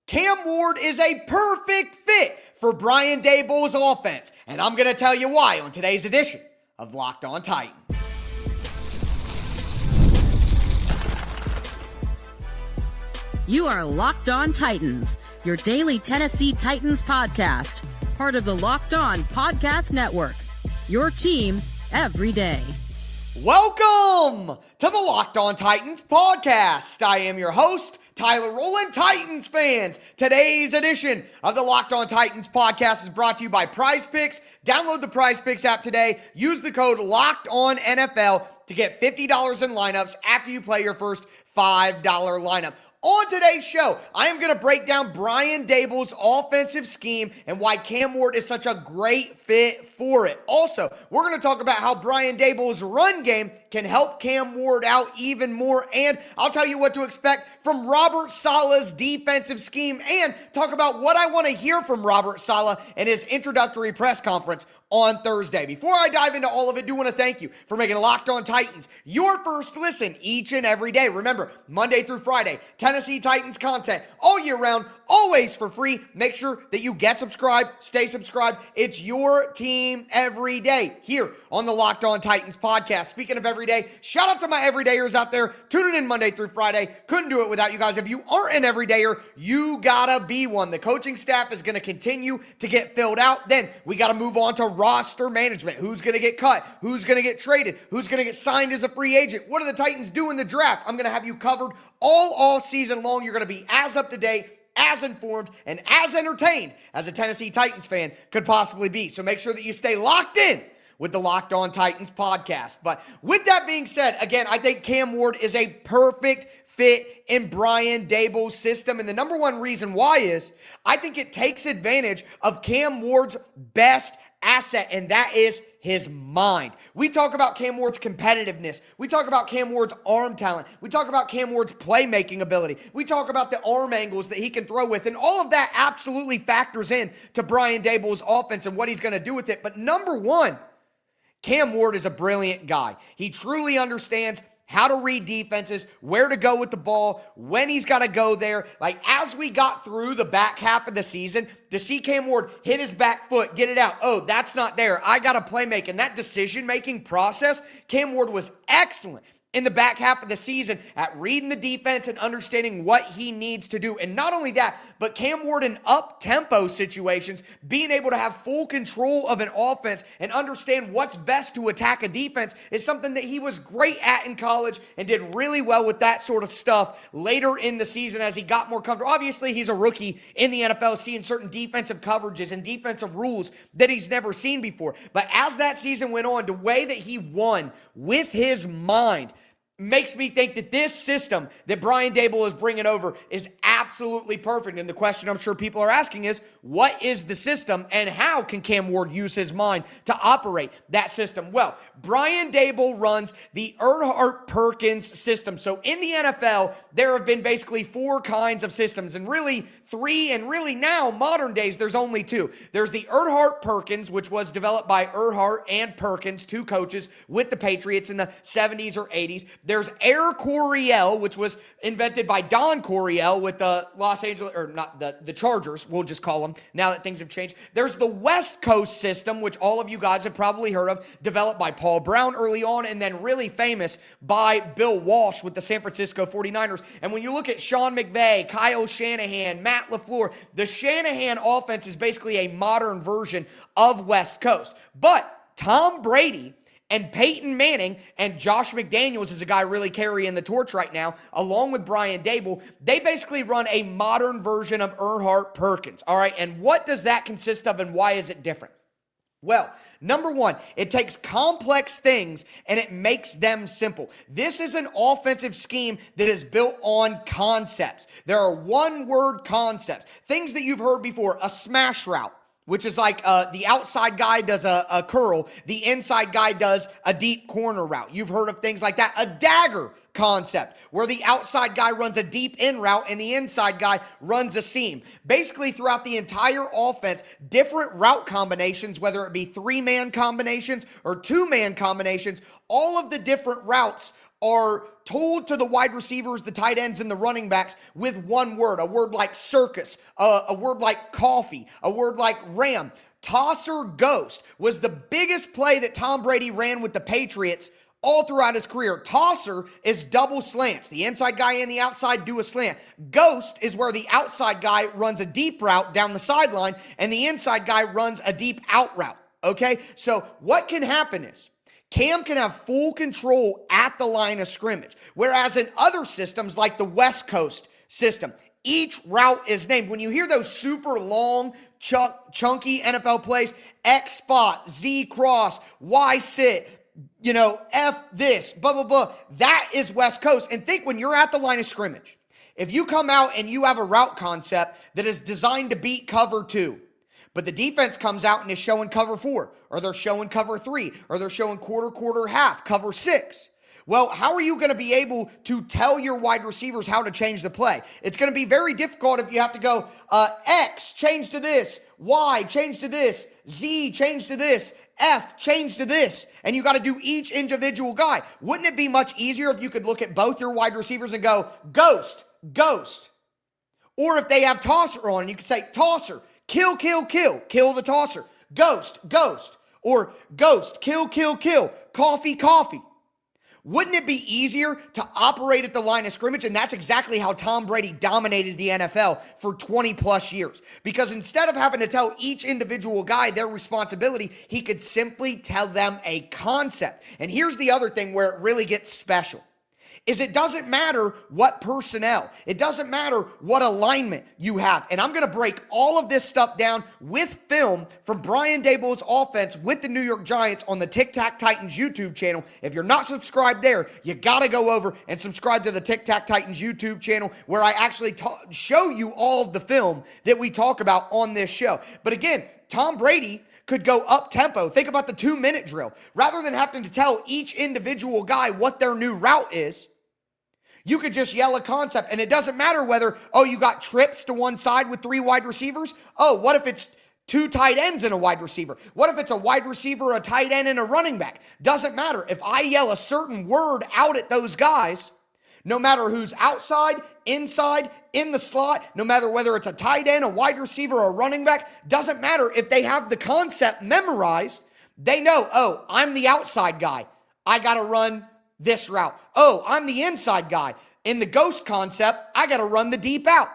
Cam Ward is a perfect fit for Brian Daboll's offense, and I'm going to tell you why on today's edition of Locked On Titans. You are Locked On Titans, your daily Tennessee Titans podcast, part of the Locked On Podcast Network, your team every day. Welcome to the Locked On Titans podcast. I am your host, Tyler Rowland. Titans fans, today's edition of the Locked On Titans podcast is brought to you by Prize Picks. Download the Prize Picks app today. Use the code LOCKEDONNFL to get $50 in lineups after you play your first $5 lineup. On today's show, I am going to break down Brian Daboll's offensive scheme and why Cam Ward is such a great fit for it. Also, we're going to talk about how Brian Daboll's run game can help Cam Ward out even more, and I'll tell you what to expect from Robert Saleh's defensive scheme and talk about what I want to hear from Robert Saleh in his introductory press conference on Thursday. Before I dive into all of it, I do want to thank you for making Locked On Titans your first listen each and every day. Remember, Monday through Friday, Tennessee Titans content all year round, always for free. Make sure that you get subscribed, stay subscribed. It's your team every day here on the Locked On Titans podcast. Speaking of every day, shout out to my everydayers out there tuning in Monday through Friday. Couldn't do it without you guys. If you aren't an everydayer, you gotta be one. The coaching staff is gonna continue to get filled out. Then we gotta move on to roster management. Who's gonna get cut? Who's gonna get traded? Who's gonna get signed as a free agent? What do the Titans do in the draft? I'm gonna have you covered all season long. You're gonna be as up to date, as informed, and as entertained as a Tennessee Titans fan could possibly be. So make sure that you stay locked in with the Locked On Titans podcast. But with that being said, again, I think Cam Ward is a perfect fit in Brian Daboll's system. And the number one reason why is I think it takes advantage of Cam Ward's best asset, and that is his mind. We talk about Cam Ward's competitiveness. We talk about Cam Ward's arm talent. We talk about Cam Ward's playmaking ability. We talk about the arm angles that he can throw with, and all of that absolutely factors in to Brian Daboll's offense and what he's going to do with it. But number one, Cam Ward is a brilliant guy. He truly understands how to read defenses, where to go with the ball, when he's got to go there. Like, as we got through the back half of the season, to see Cam Ward hit his back foot, get it out. Oh, that's not there. I got to play make. And that decision-making process, Cam Ward was excellent in the back half of the season at reading the defense and understanding what he needs to do. And not only that, but Cam Ward in up-tempo situations, being able to have full control of an offense and understand what's best to attack a defense is something that he was great at in college and did really well with that sort of stuff later in the season as he got more comfortable. Obviously, he's a rookie in the NFL, seeing certain defensive coverages and defensive rules that he's never seen before. But as that season went on, the way that he won with his mind makes me think that this system that Brian Daboll is bringing over is absolutely perfect. And the question I'm sure people are asking is, what is the system and how can Cam Ward use his mind to operate that system? Well, Brian Daboll runs the Erhardt-Perkins system. So in the NFL, there have been basically four kinds of systems, and really three, and really now, modern days, there's only two. There's the Erhardt-Perkins, which was developed by Erhardt and Perkins, two coaches with the Patriots in the 70s or 80s. There's Air Coryell, which was invented by Don Coryell with the Los Angeles, or not the Chargers, we'll just call them, now that things have changed. There's the West Coast system, which all of you guys have probably heard of, developed by Paul Brown early on, and then really famous by Bill Walsh with the San Francisco 49ers. And when you look at Sean McVay, Kyle Shanahan, Matt LaFleur, the Shanahan offense is basically a modern version of West Coast. But Tom Brady and Peyton Manning and Josh McDaniels is a guy really carrying the torch right now, along with Brian Daboll. They basically run a modern version of Erhardt-Perkins. All right, and what does that consist of and why is it different? Well, number one, it takes complex things and it makes them simple. This is an offensive scheme that is built on concepts. There are one-word concepts, things that you've heard before, a smash route, which is like the outside guy does a curl, the inside guy does a deep corner route. You've heard of things like that. A dagger concept, where the outside guy runs a deep in route and the inside guy runs a seam. Basically, throughout the entire offense, different route combinations, whether it be three-man combinations or two-man combinations, all of the different routes are told to the wide receivers, the tight ends, and the running backs with one word, a word like circus, a word like coffee, a word like ram. Tosser ghost was the biggest play that Tom Brady ran with the Patriots all throughout his career. Tosser is double slants. The inside guy and the outside do a slant. Ghost is where the outside guy runs a deep route down the sideline and the inside guy runs a deep out route. Okay? So what can happen is Cam can have full control at the line of scrimmage, whereas in other systems like the West Coast system, each route is named. When you hear those super long, chunky NFL plays, X spot, Z cross, Y sit, F this, blah, blah, blah. That is West Coast. And think when you're at the line of scrimmage, if you come out and you have a route concept that is designed to beat cover 2, but the defense comes out and is showing cover 4, or they're showing cover 3, or they're showing quarter, half, cover 6. Well, how are you going to be able to tell your wide receivers how to change the play? It's going to be very difficult if you have to go, X, change to this, Y, change to this, Z, change to this, F, change to this, and you got to do each individual guy. Wouldn't it be much easier if you could look at both your wide receivers and go, ghost, ghost? Or if they have tosser on, you could say, tosser, kill the tosser, ghost, ghost, or ghost, kill, coffee. Wouldn't it be easier to operate at the line of scrimmage? And that's exactly how Tom Brady dominated the NFL for 20 plus years. Because instead of having to tell each individual guy their responsibility, he could simply tell them a concept. And here's the other thing where it really gets special. Is it doesn't matter what personnel, it doesn't matter what alignment you have. And I'm going to break all of this stuff down with film from Brian Daboll's offense with the New York Giants on the Tic Tac Titans YouTube channel. If you're not subscribed there, you got to go over and subscribe to the Tic Tac Titans YouTube channel where I actually show you all of the film that we talk about on this show. But again, Tom Brady could go up tempo. Think about the 2-minute drill. Rather than having to tell each individual guy what their new route is, you could just yell a concept, and it doesn't matter whether, you got trips to one side with 3 wide receivers. What if it's 2 tight ends and a wide receiver? What if it's a wide receiver, a tight end, and a running back? Doesn't matter. If I yell a certain word out at those guys, no matter who's outside, inside, in the slot, no matter whether it's a tight end, a wide receiver, or a running back, doesn't matter. If they have the concept memorized, they know, I'm the outside guy. I got to run this route. I'm the inside guy. In the ghost concept, I got to run the deep out.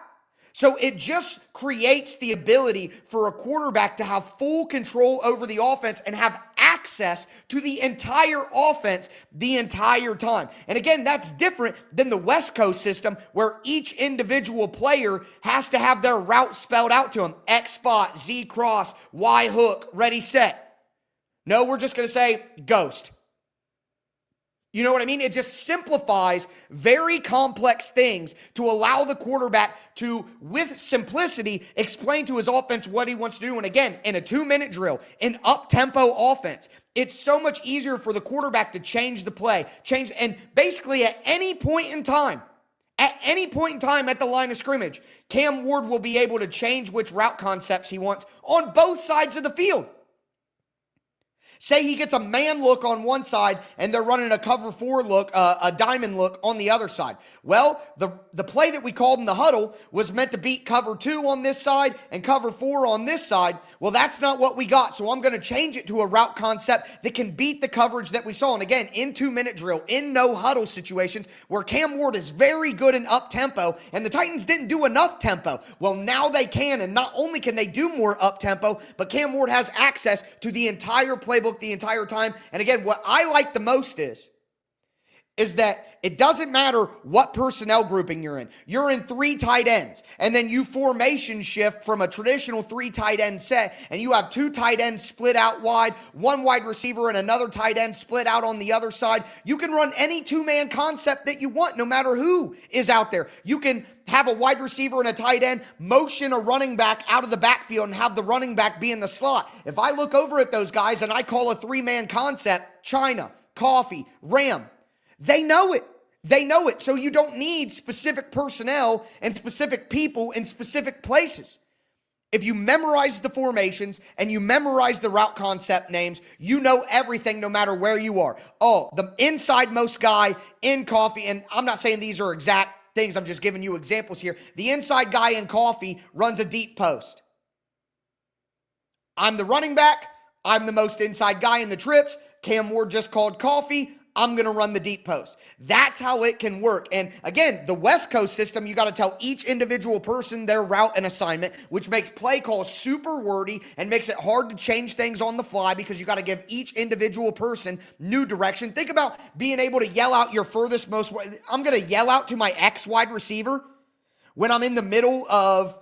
So it just creates the ability for a quarterback to have full control over the offense and have access to the entire offense the entire time. And again, that's different than the West Coast system where each individual player has to have their route spelled out to them. X spot, Z cross, Y hook, ready, set. No, we're just going to say ghost. You know what I mean? It just simplifies very complex things to allow the quarterback to, with simplicity, explain to his offense what he wants to do. And again, in a 2-minute drill, an up-tempo offense, it's so much easier for the quarterback to change the play, and basically at any point in time at the line of scrimmage, Cam Ward will be able to change which route concepts he wants on both sides of the field. Say he gets a man look on one side and they're running a cover 4 look, a diamond look on the other side. Well, the play that we called in the huddle was meant to beat cover 2 on this side and cover 4 on this side. Well, that's not what we got. So I'm going to change it to a route concept that can beat the coverage that we saw. And again, in 2-minute drill, in no huddle situations where Cam Ward is very good in up tempo and the Titans didn't do enough tempo. Well, now they can. And not only can they do more up tempo, but Cam Ward has access to the entire playbook the entire time. And again, what I like the most is that it doesn't matter what personnel grouping you're in. You're in 3 tight ends, and then you formation shift from a traditional 3 tight end set, and you have 2 tight ends split out wide, 1 wide receiver and another tight end split out on the other side. You can run any 2-man concept that you want, no matter who is out there. You can have a wide receiver and a tight end motion a running back out of the backfield and have the running back be in the slot. If I look over at those guys and I call a 3-man concept, China, Coffee, Ram, they know it. They know it. So you don't need specific personnel and specific people in specific places. If you memorize the formations and you memorize the route concept names, you know everything no matter where you are. Oh, the inside most guy in coffee, and I'm not saying these are exact things, I'm just giving you examples here. The inside guy in coffee runs a deep post. I'm the running back. I'm the most inside guy in the trips. Cam Ward just called coffee. I'm going to run the deep post. That's how it can work. And again, the West Coast system, you got to tell each individual person their route and assignment, which makes play calls super wordy and makes it hard to change things on the fly because you got to give each individual person new direction. Think about being able to yell out your furthest most. I'm going to yell out to my X wide receiver when I'm in the middle of,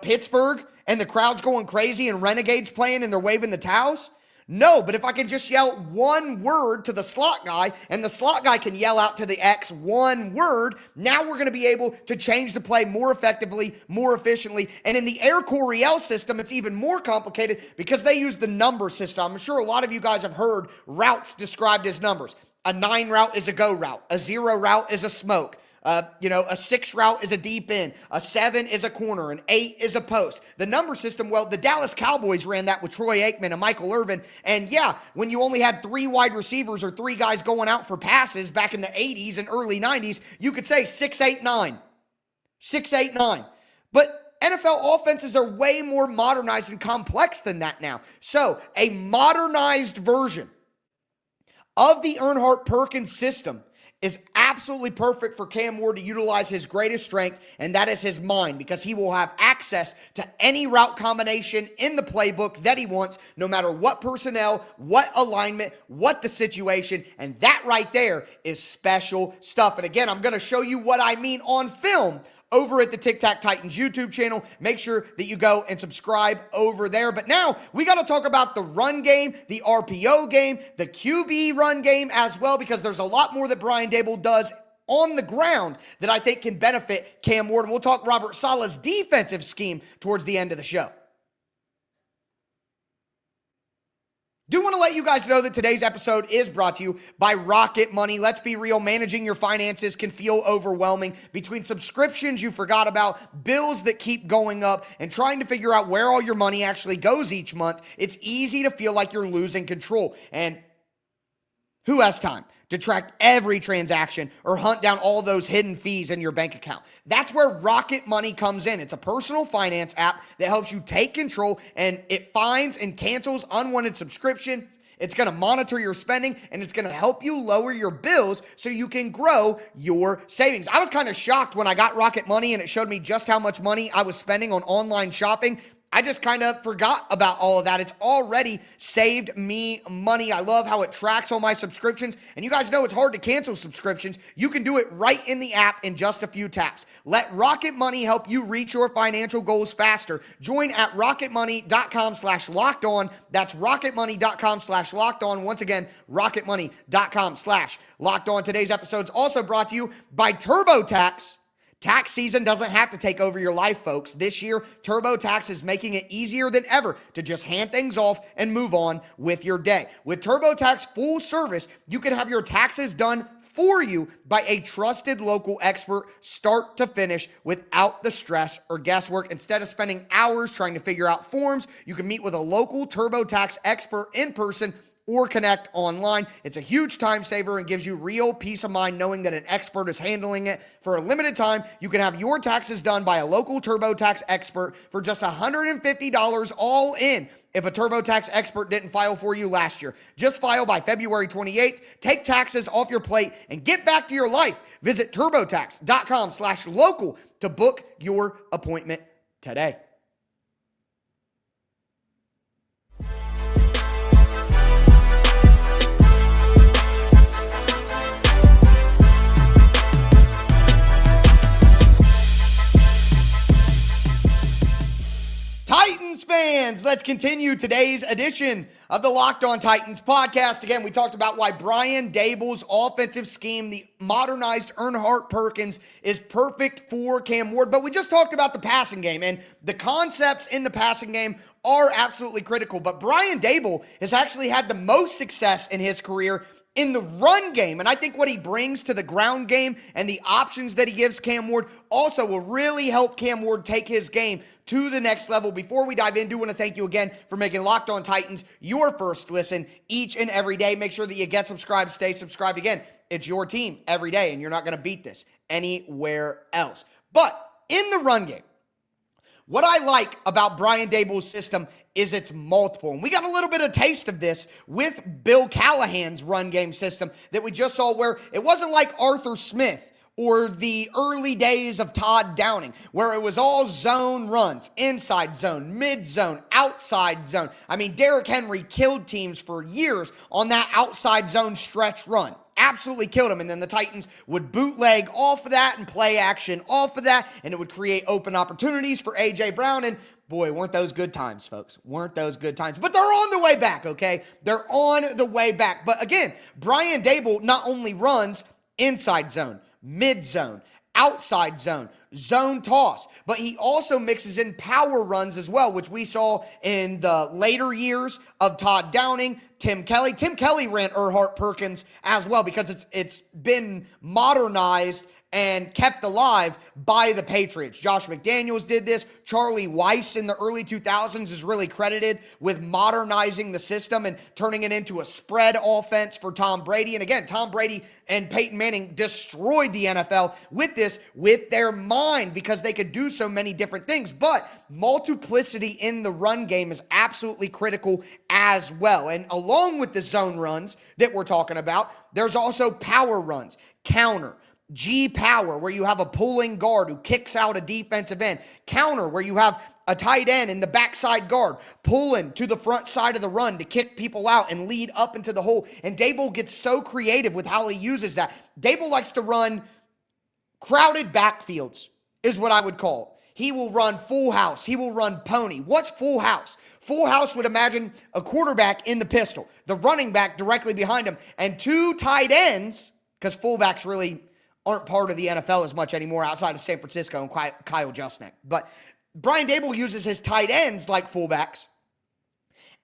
Pittsburgh and the crowd's going crazy and Renegades playing and they're waving the towels. No, but if I can just yell one word to the slot guy and the slot guy can yell out to the X one word, now we're going to be able to change the play more effectively, more efficiently. And in the Air Coryell system, it's even more complicated because they use the number system. I'm sure a lot of you guys have heard routes described as numbers. A 9 route is a go route. A 0 route is a smoke. A 6 route is a deep end. A 7 is a corner. An 8 is a post. The number system, well, the Dallas Cowboys ran that with Troy Aikman and Michael Irvin. And yeah, when you only had 3 wide receivers or 3 guys going out for passes back in the 80s and early 90s, you could say 6-8-9. 6-8-9. But NFL offenses are way more modernized and complex than that now. So a modernized version of the Erhardt-Perkins system is absolutely perfect for Cam Ward to utilize his greatest strength, and that is his mind, because he will have access to any route combination in the playbook that he wants, no matter what personnel, what alignment, what the situation, and that right there is special stuff. And again, I'm going to show you what I mean on film over at the Tic Tac Titans YouTube channel. Make sure that you go and subscribe over there. But now we got to talk about the run game, the RPO game, the QB run game as well, because there's a lot more that Brian Daboll does on the ground that I think can benefit Cam Ward. And we'll talk Robert Saleh's defensive scheme towards the end of the show. Do want to let you guys know that today's episode is brought to you by Rocket Money. Let's be real, managing your finances can feel overwhelming between subscriptions you forgot about, bills that keep going up, and trying to figure out where all your money actually goes each month. It's easy to feel like you're losing control. And who has time to track every transaction or hunt down all those hidden fees in your bank account? That's where Rocket Money comes in. It's a personal finance app that helps you take control, and it finds and cancels unwanted subscriptions. It's going to monitor your spending, and it's going to help you lower your bills so you can grow your savings. I was kind of shocked when I got Rocket Money and it showed me just how much money I was spending on online shopping. I just kind of forgot about all of that. It's already saved me money. I love how it tracks all my subscriptions. And you guys know it's hard to cancel subscriptions. You can do it right in the app in just a few taps. Let Rocket Money help you reach your financial goals faster. Join at rocketmoney.com/lockedon. That's rocketmoney.com/lockedon. Once again, rocketmoney.com/lockedon. Today's episode is also brought to you by TurboTax. Tax season doesn't have to take over your life, folks. This year, TurboTax is making it easier than ever to just hand things off and move on with your day. With TurboTax full service, you can have your taxes done for you by a trusted local expert, start to finish, without the stress or guesswork. Instead of spending hours trying to figure out forms, you can meet with a local TurboTax expert in person or connect online. It's a huge time saver and gives you real peace of mind knowing that an expert is handling it. For a limited time, you can have your taxes done by a local TurboTax expert for just $150 all in. If a TurboTax expert didn't file for you last year, just file by February 28th. Take taxes off your plate and get back to your life. Visit TurboTax.com/local to book your appointment today. Titans fans, let's continue today's edition of the Locked On Titans podcast. Again, we talked about why Brian Daboll's offensive scheme, the modernized Erhardt-Perkins, is perfect for Cam Ward. But we just talked about the passing game, and the concepts in the passing game are absolutely critical. But Brian Daboll has actually had the most success in his career in the run game. And I think what he brings to the ground game and the options that he gives Cam Ward also will really help Cam Ward take his game to the next level. Before we dive in, I do want to thank you again for making Locked On Titans your first listen each and every day. Make sure that you get subscribed, stay subscribed. Again, it's your team every day, and you're not going to beat this anywhere else. But in the run game, what I like about Brian Daboll's system is it's multiple. And we got a little bit of taste of this with Bill Callahan's run game system that we just saw, where it wasn't like Arthur Smith or the early days of Todd Downing, where it was all zone runs, inside zone, mid zone, outside zone. I mean, Derrick Henry killed teams for years on that outside zone stretch run. Absolutely killed him. And then the Titans would bootleg off of that and play action off of that, and it would create open opportunities for A.J. Brown. And boy, weren't those good times, folks. Weren't those good times. But they're on the way back, okay? They're on the way back. But again, Brian Daboll not only runs inside zone, mid zone, outside zone, zone toss, but he also mixes in power runs as well, which we saw in the later years of Todd Downing, Tim Kelly. Tim Kelly ran Erhardt-Perkins as well because it's been modernized and kept alive by the Patriots. Josh McDaniels did this. Charlie Weiss in the early 2000s is really credited with modernizing the system and turning it into a spread offense for Tom Brady. And again, Tom Brady and Peyton Manning destroyed the NFL with this, with their mind, because they could do so many different things. But multiplicity in the run game is absolutely critical as well. And along with the zone runs that we're talking about, there's also power runs, counter, G power, where you have a pulling guard who kicks out a defensive end. Counter, where you have a tight end in the backside guard pulling to the front side of the run to kick people out and lead up into the hole. And Daboll gets so creative with how he uses that. Daboll likes to run crowded backfields, is what I would call. He will run full house. He will run pony. What's full house? Full house would imagine a quarterback in the pistol, the running back directly behind him, and two tight ends, because fullbacks really aren't part of the NFL as much anymore outside of San Francisco and Kyle Juszczyk. But Brian Daboll uses his tight ends like fullbacks,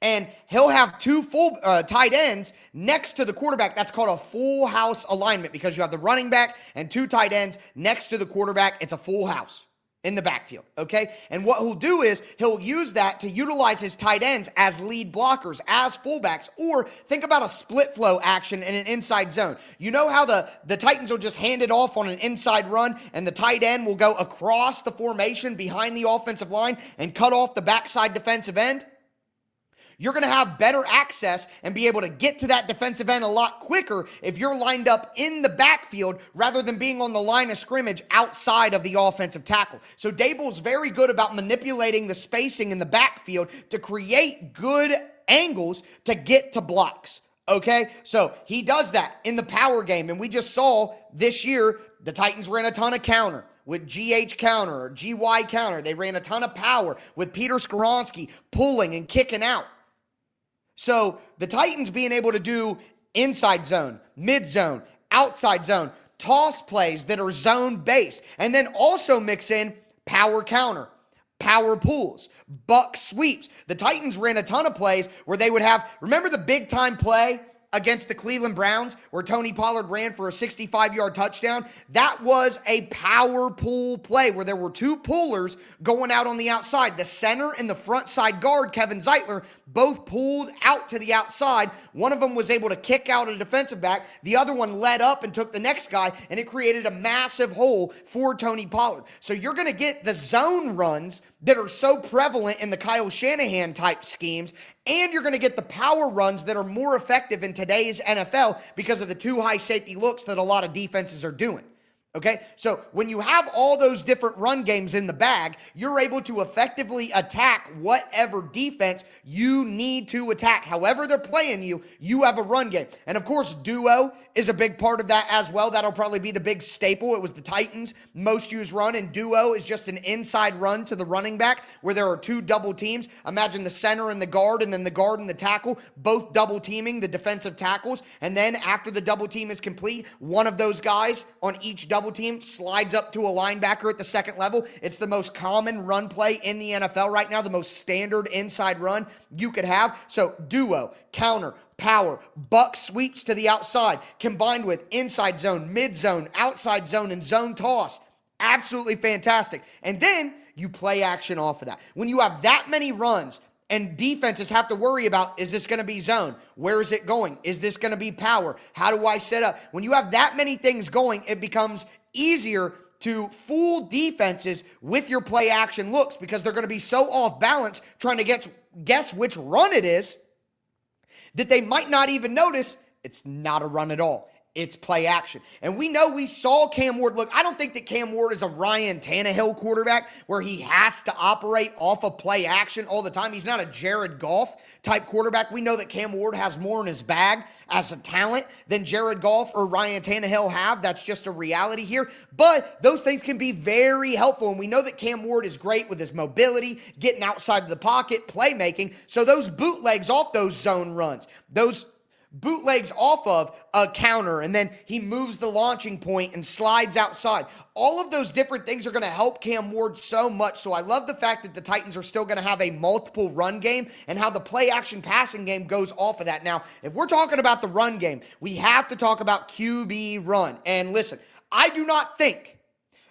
and he'll have two full tight ends next to the quarterback. That's called a full house alignment, because you have the running back and two tight ends next to the quarterback. It's a full house in the backfield, okay? And what he'll do is he'll use that to utilize his tight ends as lead blockers, as fullbacks, or think about a split flow action in an inside zone. You know how the Titans will just hand it off on an inside run, and the tight end will go across the formation behind the offensive line and cut off the backside defensive end? You're going to have better access and be able to get to that defensive end a lot quicker if you're lined up in the backfield rather than being on the line of scrimmage outside of the offensive tackle. So Daboll's very good about manipulating the spacing in the backfield to create good angles to get to blocks. Okay, so he does that in the power game. And we just saw this year, the Titans ran a ton of counter with GH counter or GY counter. They ran a ton of power with Peter Skoronski pulling and kicking out. So the Titans being able to do inside zone, mid zone, outside zone, toss plays that are zone based, and then also mix in power counter, power pulls, buck sweeps. The Titans ran a ton of plays where they would have, remember the big time play against the Cleveland Browns where Tony Pollard ran for a 65-yard touchdown? That was a power pull play where there were two pullers going out on the outside. The center and the front side guard, Kevin Zeitler, both pulled out to the outside. One of them was able to kick out a defensive back. The other one led up and took the next guy, and it created a massive hole for Tony Pollard. So you're going to get the zone runs that are so prevalent in the Kyle Shanahan type schemes, and you're going to get the power runs that are more effective in today's NFL because of the two high safety looks that a lot of defenses are doing. Okay, so when you have all those different run games in the bag, you're able to effectively attack whatever defense you need to attack. However they're playing you, you have a run game. And of course, duo is a big part of that as well. That'll probably be the big staple. It was the Titans' most used run, and duo is just an inside run to the running back where there are two double teams. Imagine the center and the guard, and then the guard and the tackle, both double teaming the defensive tackles. And then after the double team is complete, one of those guys on each double team slides up to a linebacker at the second level. It's the most common run play in the NFL right now, the most standard inside run you could have. So duo, counter, power, buck sweeps to the outside, combined with inside zone, mid zone, outside zone, and zone toss. Absolutely fantastic. And then you play action off of that. When you have that many runs and defenses have to worry about, is this going to be zone? Where is it going? Is this going to be power? How do I set up? When you have that many things going, it becomes easier to fool defenses with your play action looks because they're going to be so off balance trying to guess which run it is that they might not even notice it's not a run at all. It's play action. And we know we saw Cam Ward look. I don't think that Cam Ward is a Ryan Tannehill quarterback where he has to operate off of play action all the time. He's not a Jared Goff type quarterback. We know that Cam Ward has more in his bag as a talent than Jared Goff or Ryan Tannehill have. That's just a reality here. But those things can be very helpful. And we know that Cam Ward is great with his mobility, getting outside of the pocket, playmaking. So those bootlegs off those zone runs, those bootlegs off of a counter, and then he moves the launching point and slides outside. All of those different things are going to help Cam Ward so much. So I love the fact that the Titans are still going to have a multiple run game and how the play action passing game goes off of that. Now, if we're talking about the run game, we have to talk about QB run. And listen, I do not think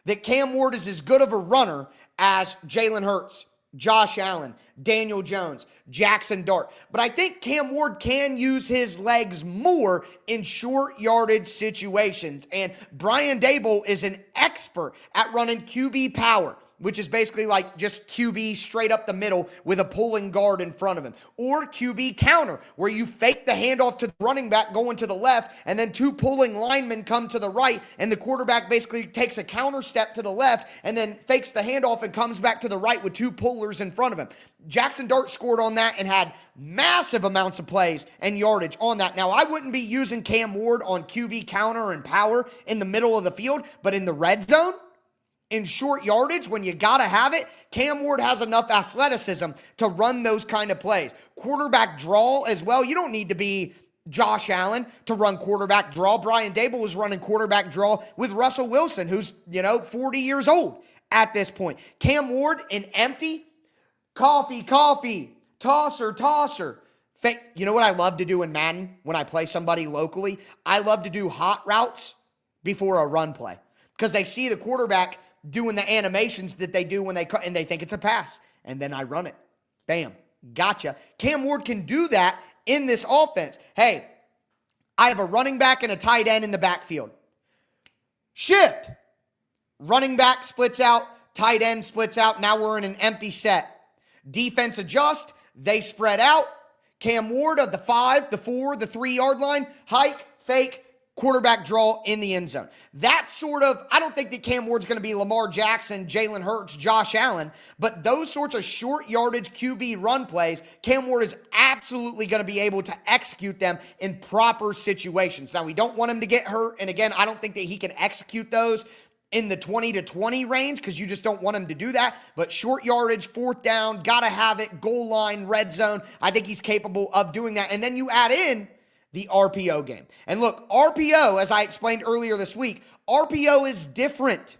that Cam Ward is as good of a runner as Jalen Hurts, Josh Allen, Daniel Jones, Jackson Dart. But I think Cam Ward can use his legs more in short yardage situations. And Brian Daboll is an expert at running QB power, which is basically like just QB straight up the middle with a pulling guard in front of him. Or QB counter, where you fake the handoff to the running back going to the left, and then two pulling linemen come to the right, and the quarterback basically takes a counter step to the left, and then fakes the handoff and comes back to the right with two pullers in front of him. Jackson Dart scored on that and had massive amounts of plays and yardage on that. Now, I wouldn't be using Cam Ward on QB counter and power in the middle of the field, but in the red zone, in short yardage, when you got to have it, Cam Ward has enough athleticism to run those kind of plays. Quarterback draw as well. You don't need to be Josh Allen to run quarterback draw. Brian Daboll was running quarterback draw with Russell Wilson, who's, 40 years old at this point. Cam Ward in empty, coffee, tosser. You know what I love to do in Madden when I play somebody locally? I love to do hot routes before a run play because they see the quarterback doing the animations that they do when they cut, and they think it's a pass, and then I run it. Bam, gotcha. Cam Ward can do that in this offense. Hey, I have a running back and a tight end in the backfield. Shift. Running back splits out, tight end splits out. Now we're in an empty set. Defense adjust. They spread out. Cam Ward of the 5, the 4, the 3-yard line. Hike, fake, quarterback draw in the end zone. That sort of, I don't think that Cam Ward's going to be Lamar Jackson, Jalen Hurts, Josh Allen, but those sorts of short yardage QB run plays, Cam Ward is absolutely going to be able to execute them in proper situations. Now, we don't want him to get hurt, and again, I don't think that he can execute those in the 20-20 range because you just don't want him to do that. But short yardage, fourth down, got to have it, goal line, red zone, I think he's capable of doing that. And then you add in the RPO game. And look, RPO, as I explained earlier this week, RPO is different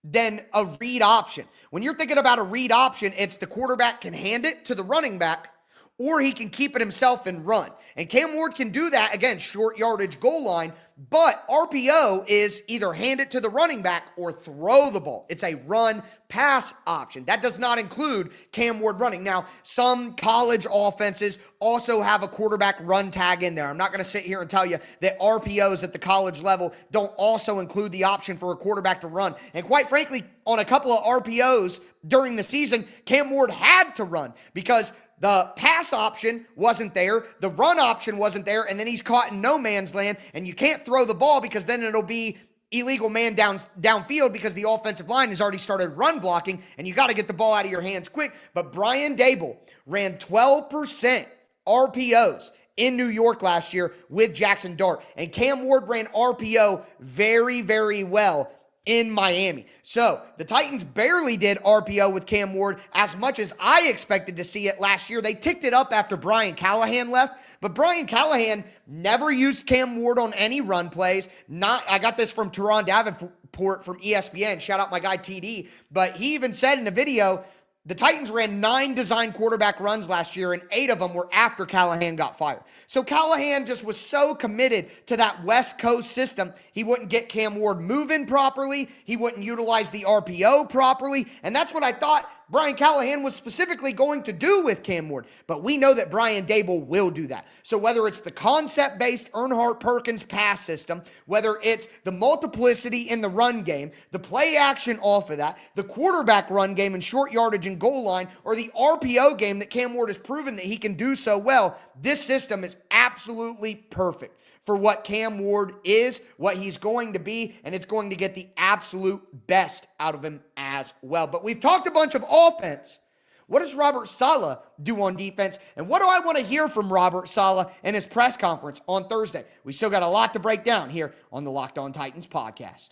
than a read option. When you're thinking about a read option, it's the quarterback can hand it to the running back or he can keep it himself and run. And Cam Ward can do that, again, short yardage goal line, but RPO is either hand it to the running back or throw the ball. It's a run-pass option. That does not include Cam Ward running. Now, some college offenses also have a quarterback run tag in there. I'm not going to sit here and tell you that RPOs at the college level don't also include the option for a quarterback to run. And quite frankly, on a couple of RPOs during the season, Cam Ward had to run because the pass option wasn't there, the run option wasn't there, and then he's caught in no man's land, and you can't throw the ball because then it'll be illegal man downfield because the offensive line has already started run blocking, and you got to get the ball out of your hands quick. But Brian Daboll ran 12% RPOs in New York last year with Jackson Dart, and Cam Ward ran RPO very, very well in Miami. So the Titans barely did RPO with Cam Ward as much as I expected to see it last year. They ticked it up after Brian Callahan left, but Brian Callahan never used Cam Ward on any run plays. I got this from Teron Davenport from ESPN. Shout out my guy TD. But he even said in a video, The Titans ran 9 design quarterback runs last year, and 8 of them were after Callahan got fired. So Callahan just was so committed to that West Coast system, he wouldn't get Cam Ward moving properly. He wouldn't utilize the RPO properly. And that's what I thought Brian Callahan was specifically going to do with Cam Ward. But we know that Brian Daboll will do that. So whether it's the concept-based Erhardt-Perkins pass system, whether it's the multiplicity in the run game, the play action off of that, the quarterback run game and short yardage and goal line, or the RPO game that Cam Ward has proven that he can do so well, this system is absolutely perfect for what Cam Ward is, what he's going to be, and it's going to get the absolute best out of him as well. But we've talked a bunch of offense. What does Robert Saleh do on defense? And what do I want to hear from Robert Saleh in his press conference on Thursday? We still got a lot to break down here on the Locked On Titans podcast.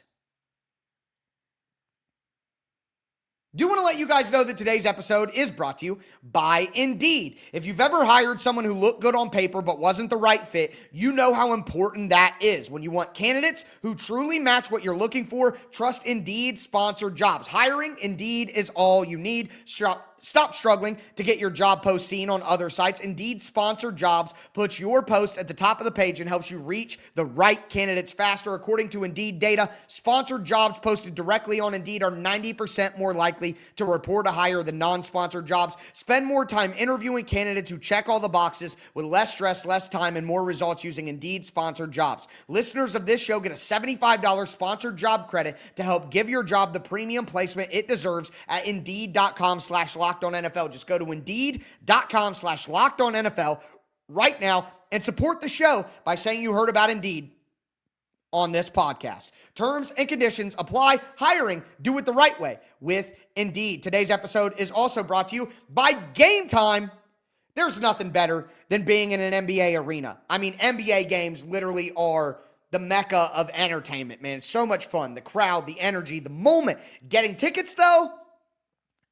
Do want to let you guys know that today's episode is brought to you by Indeed. If you've ever hired someone who looked good on paper but wasn't the right fit, you know how important that is. When you want candidates who truly match what you're looking for, trust Indeed sponsored jobs. Hiring Indeed is all you need. Stop struggling to get your job post seen on other sites. Indeed sponsored jobs puts your post at the top of the page and helps you reach the right candidates faster. According to Indeed data, sponsored jobs posted directly on Indeed are 90% more likely to report a hire than non-sponsored jobs. Spend more time interviewing candidates who check all the boxes with less stress, less time, and more results using Indeed sponsored jobs. Listeners of this show get a $75 sponsored job credit to help give your job the premium placement it deserves at Indeed.com/LockedOnNFL. Just go to Indeed.com/LockedOnNFL right now and support the show by saying you heard about Indeed on this podcast. Terms and conditions apply. Hiring, do it the right way with Indeed. Today's episode is also brought to you by Game Time. There's nothing better than being in an NBA arena. I mean, NBA games literally are the mecca of entertainment, man. It's so much fun. The crowd, the energy, the moment. Getting tickets, though,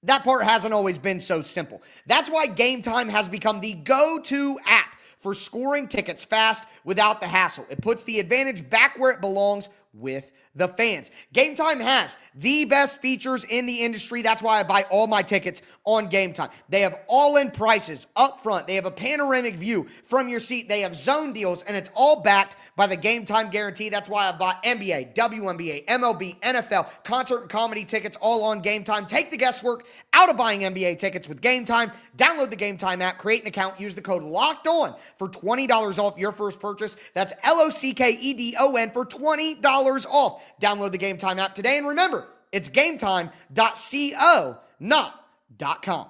that part hasn't always been so simple. That's why Game Time has become the go-to app for scoring tickets fast without the hassle. It puts the advantage back where it belongs with the fans. Game Time has the best features in the industry. That's why I buy all my tickets on Game Time. They have all-in prices up front. They have a panoramic view from your seat. They have zone deals, and it's all backed by the Game Time guarantee. That's why I buy NBA, WNBA, MLB, NFL, concert and comedy tickets all on Game Time. Take the guesswork out of buying NBA tickets with Game Time. Download the Game Time app, create an account, use the code LOCKEDON for $20 off your first purchase. That's LOCKEDON for $20 off. Download the Game Time app today, and remember, it's gametime.co, not .com.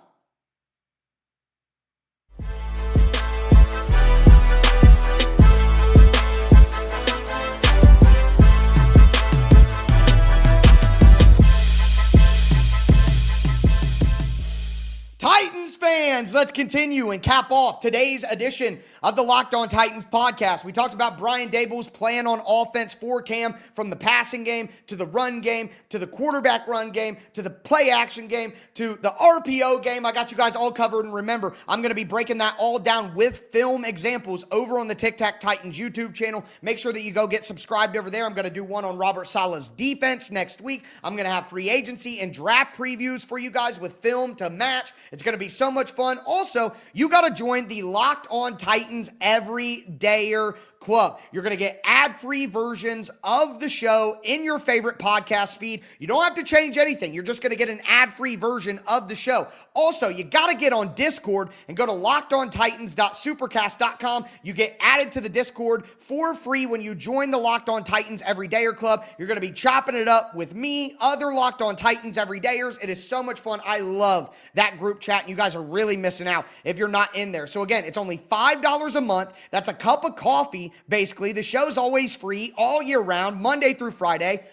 Titans fans, let's continue and cap off today's edition of the Locked On Titans podcast. We talked about Brian Daboll's plan on offense for Cam, from the passing game to the run game to the quarterback run game to the play action game to the RPO game. I got you guys all covered, and remember, I'm going to be breaking that all down with film examples over on the Tic Tac Titans YouTube channel. Make sure that you go get subscribed over there. I'm going to do one on Robert Saleh's defense next week. I'm going to have free agency and draft previews for you guys with film to match. It's going to be so much fun. Also, you got to join the Locked On Titans Everydayer Club. You're going to get ad-free versions of the show in your favorite podcast feed. You don't have to change anything. You're just going to get an ad-free version of the show. Also, you got to get on Discord and go to lockedontitans.supercast.com. You get added to the Discord for free when you join the Locked On Titans Everydayer Club. You're going to be chopping it up with me, other Locked On Titans Everydayers. It is so much fun. I love that group chat, and you guys are really missing out if you're not in there. So again, it's only $5 a month. That's a cup of coffee, basically. The show's always free all year round, Monday through Friday.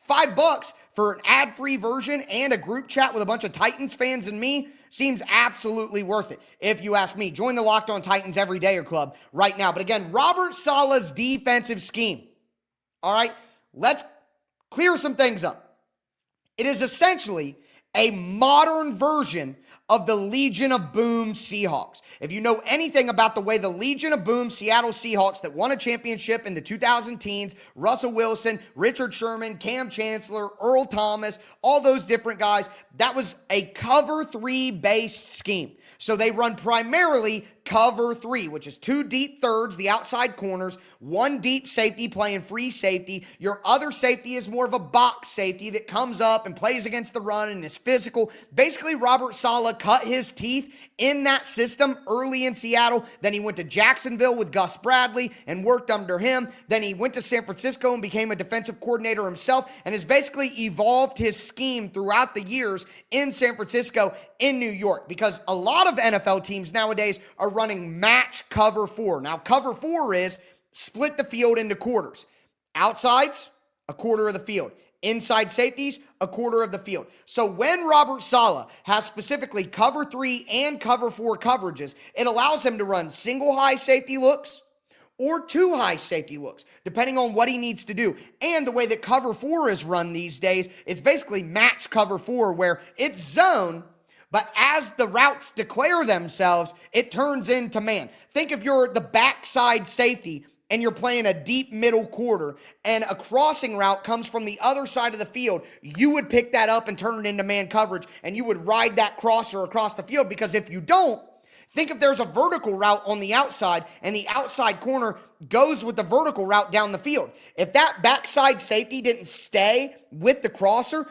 $5 for an ad-free version and a group chat with a bunch of Titans fans and me seems absolutely worth it. If you ask me, join the Locked On Titans Everydayer Club right now. But again, Robert Saleh's defensive scheme. All right, let's clear some things up. It is essentially a modern version of the Legion of Boom Seahawks. If you know anything about the way the Legion of Boom Seattle Seahawks that won a championship in the 2010s, Russell Wilson, Richard Sherman, Cam Chancellor, Earl Thomas, all those different guys, that was a cover 3 based scheme. So they run primarily cover 3, which is 2 deep thirds, the outside corners, 1 deep safety playing free safety. Your other safety is more of a box safety that comes up and plays against the run and is physical. Basically, Robert Saleh cut his teeth in that system early in Seattle. Then he went to Jacksonville with Gus Bradley and worked under him. Then he went to San Francisco and became a defensive coordinator himself and has basically evolved his scheme throughout the years in San Francisco, in New York, because a lot of NFL teams nowadays are running match cover 4. Now, cover 4 is split the field into quarters. Outsides, a quarter of the field. Inside safeties, a quarter of the field. So when Robert Saleh has specifically cover 3 and cover 4 coverages, it allows him to run single high safety looks or 2 high safety looks, depending on what he needs to do. And the way that cover 4 is run these days, it's basically match cover 4, where it's zone, but as the routes declare themselves, it turns into man. Think if you're the backside safety and you're playing a deep middle quarter and a crossing route comes from the other side of the field, you would pick that up and turn it into man coverage, and you would ride that crosser across the field, because if you don't, think if there's a vertical route on the outside and the outside corner goes with the vertical route down the field. If that backside safety didn't stay with the crosser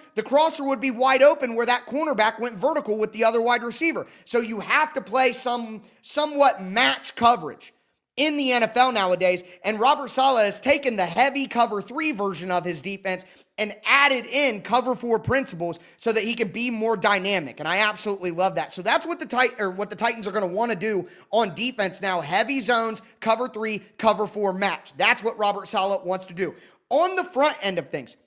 would be wide open where that cornerback went vertical with the other wide receiver. So you have to play somewhat match coverage in the NFL nowadays, and Robert Saleh has taken the heavy cover 3 version of his defense and added in cover 4 principles so that he can be more dynamic, and I absolutely love that. So that's what the Titans are going to want to do on defense now: heavy zones, cover 3, cover 4 match. That's what Robert Saleh wants to do. On the front end of things,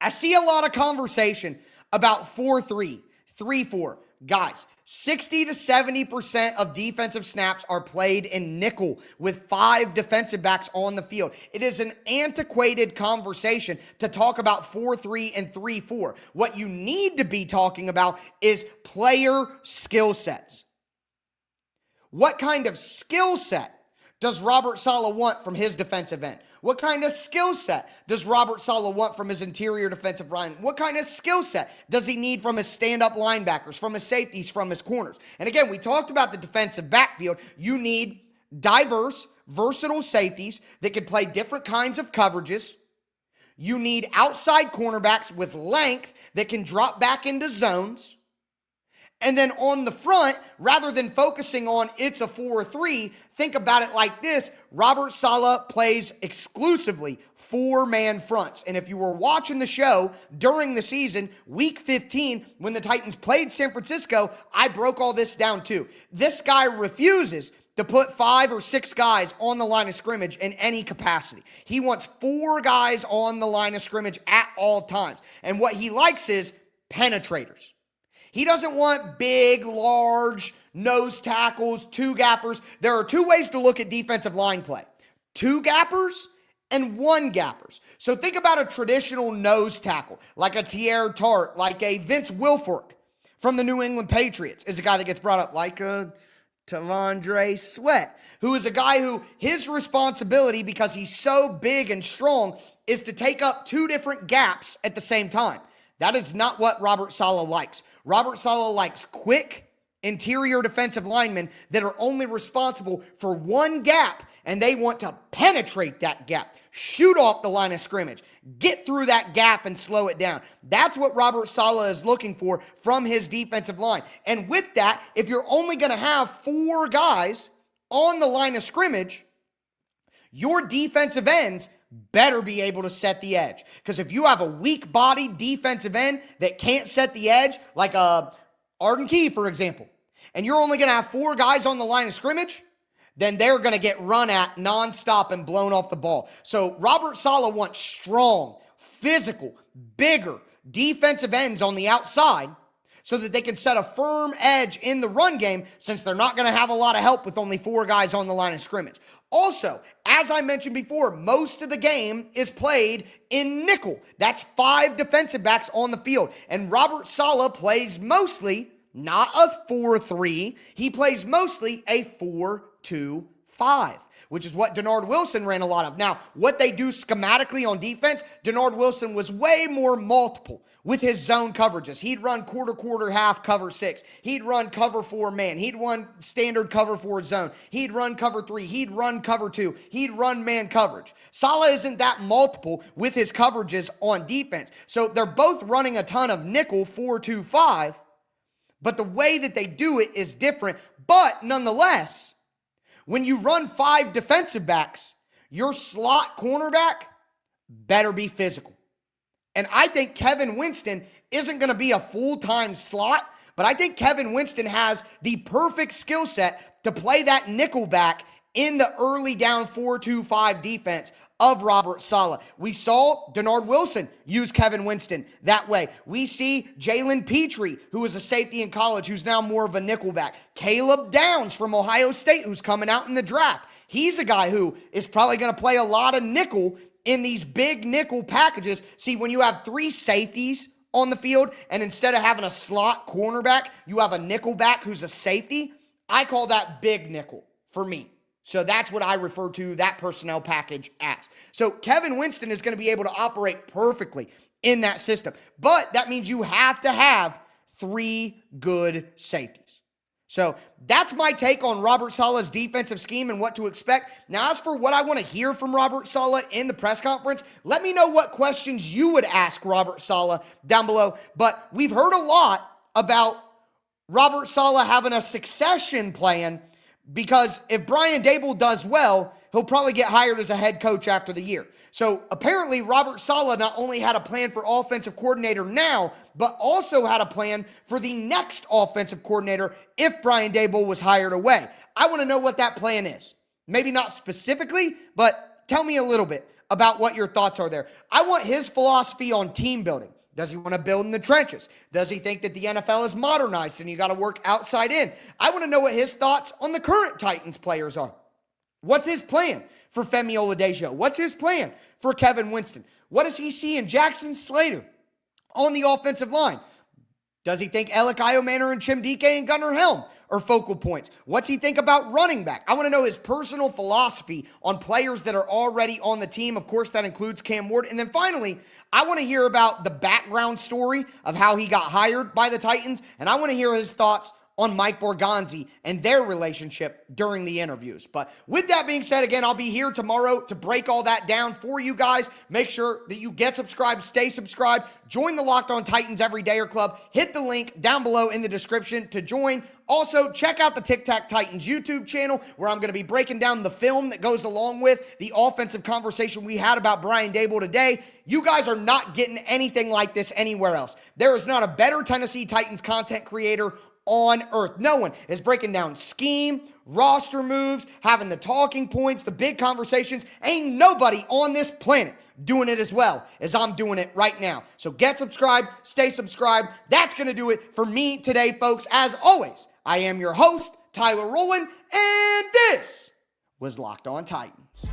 I see a lot of conversation about 4-3, 3-4. Guys, 60 to 70% of defensive snaps are played in nickel with 5 defensive backs on the field. It is an antiquated conversation to talk about 4-3 and 3-4. What you need to be talking about is player skill sets. What kind of skill set does Robert Saleh want from his defensive end? What kind of skill set does Robert Saleh want from his interior defensive line? What kind of skill set does he need from his stand-up linebackers, from his safeties, from his corners? And again, we talked about the defensive backfield. You need diverse, versatile safeties that can play different kinds of coverages. You need outside cornerbacks with length that can drop back into zones. And then on the front, rather than focusing on it's a 4-3, think about it like this: Robert Saleh plays exclusively 4-man fronts. And if you were watching the show during the season, week 15, when the Titans played San Francisco, I broke all this down too. This guy refuses to put 5 or 6 guys on the line of scrimmage in any capacity. He wants 4 guys on the line of scrimmage at all times. And what he likes is penetrators. He doesn't want big, large nose tackles, 2-gappers. There are 2 ways to look at defensive line play: 2-gappers and 1-gappers. So think about a traditional nose tackle, like a Tierre Tart, like a Vince Wilfork from the New England Patriots is a guy that gets brought up, like a T'Vondre Sweat, who is a guy who his responsibility, because he's so big and strong, is to take up 2 different gaps at the same time. That is not what Robert Saleh likes. Robert Saleh likes quick interior defensive linemen that are only responsible for 1 gap, and they want to penetrate that gap, shoot off the line of scrimmage, get through that gap and slow it down. That's what Robert Saleh is looking for from his defensive line. And with that, if you're only going to have 4 guys on the line of scrimmage, your defensive ends better be able to set the edge. Because if you have a weak-bodied defensive end that can't set the edge, like Arden Key, for example, and you're only going to have 4 guys on the line of scrimmage, then they're going to get run at nonstop and blown off the ball. So Robert Saleh wants strong, physical, bigger defensive ends on the outside so that they can set a firm edge in the run game since they're not going to have a lot of help with only 4 guys on the line of scrimmage. Also, as I mentioned before, most of the game is played in nickel. That's 5 defensive backs on the field. And Robert Saleh plays mostly not a 4-3. He plays mostly a 4-2-5. Which is what Denard Wilson ran a lot of. Now, what they do schematically on defense, Denard Wilson was way more multiple with his zone coverages. He'd run quarter, half, cover 6. He'd run cover 4 man. He'd run standard cover 4 zone. He'd run cover 3. He'd run cover 2. He'd run man coverage. Saleh isn't that multiple with his coverages on defense. So they're both running a ton of nickel 4-2-5, but the way that they do it is different. But nonetheless, when you run 5 defensive backs, your slot cornerback better be physical. And I think Kevin Winston isn't going to be a full-time slot, but I think Kevin Winston has the perfect skill set to play that nickel back in the early down 4-2-5 defense of Robert Saleh. We saw Denard Wilson use Kevin Winston that way. We see Jalen Petrie, who was a safety in college, who's now more of a nickelback. Caleb Downs from Ohio State, who's coming out in the draft. He's a guy who is probably going to play a lot of nickel in these big nickel packages. See, when you have 3 safeties on the field, and instead of having a slot cornerback, you have a nickelback who's a safety, I call that big nickel for me. So that's what I refer to that personnel package as. So Kevin Winston is going to be able to operate perfectly in that system. But that means you have to have 3 good safeties. So that's my take on Robert Saleh's defensive scheme and what to expect. Now, as for what I want to hear from Robert Saleh in the press conference, let me know what questions you would ask Robert Saleh down below. But we've heard a lot about Robert Saleh having a succession plan, because if Brian Daboll does well, he'll probably get hired as a head coach after the year. So apparently Robert Saleh not only had a plan for offensive coordinator now, but also had a plan for the next offensive coordinator if Brian Daboll was hired away. I want to know what that plan is. Maybe not specifically, but tell me a little bit about what your thoughts are there. I want his philosophy on team building. Does he want to build in the trenches? Does he think that the NFL is modernized and you got to work outside in? I want to know what his thoughts on the current Titans players are. What's his plan for Femi Oladejo? What's his plan for Kevin Winston? What does he see in Jackson Slater on the offensive line? Does he think Alec Iomanner and Chim Dike and Gunnar Helm are focal points? What's he think about running back? I want to know his personal philosophy on players that are already on the team. Of course, that includes Cam Ward. And then finally, I want to hear about the background story of how he got hired by the Titans. And I want to hear his thoughts on Mike Borgonzi and their relationship during the interviews. But with that being said, again, I'll be here tomorrow to break all that down for you guys. Make sure that you get subscribed, stay subscribed, join the Locked On Titans Everydayer Club. Hit the link down below in the description to join. Also, check out the Tic Tac Titans YouTube channel, where I'm going to be breaking down the film that goes along with the offensive conversation we had about Brian Daboll today. You guys are not getting anything like this anywhere else. There is not a better Tennessee Titans content creator on earth. No one is breaking down scheme, roster moves, having the talking points, the big conversations. Ain't nobody on this planet doing it as well as I'm doing it right now. So get subscribed, stay subscribed. That's going to do it for me today, folks. As always, I am your host, Tyler Rowland, and this was Locked On Titans.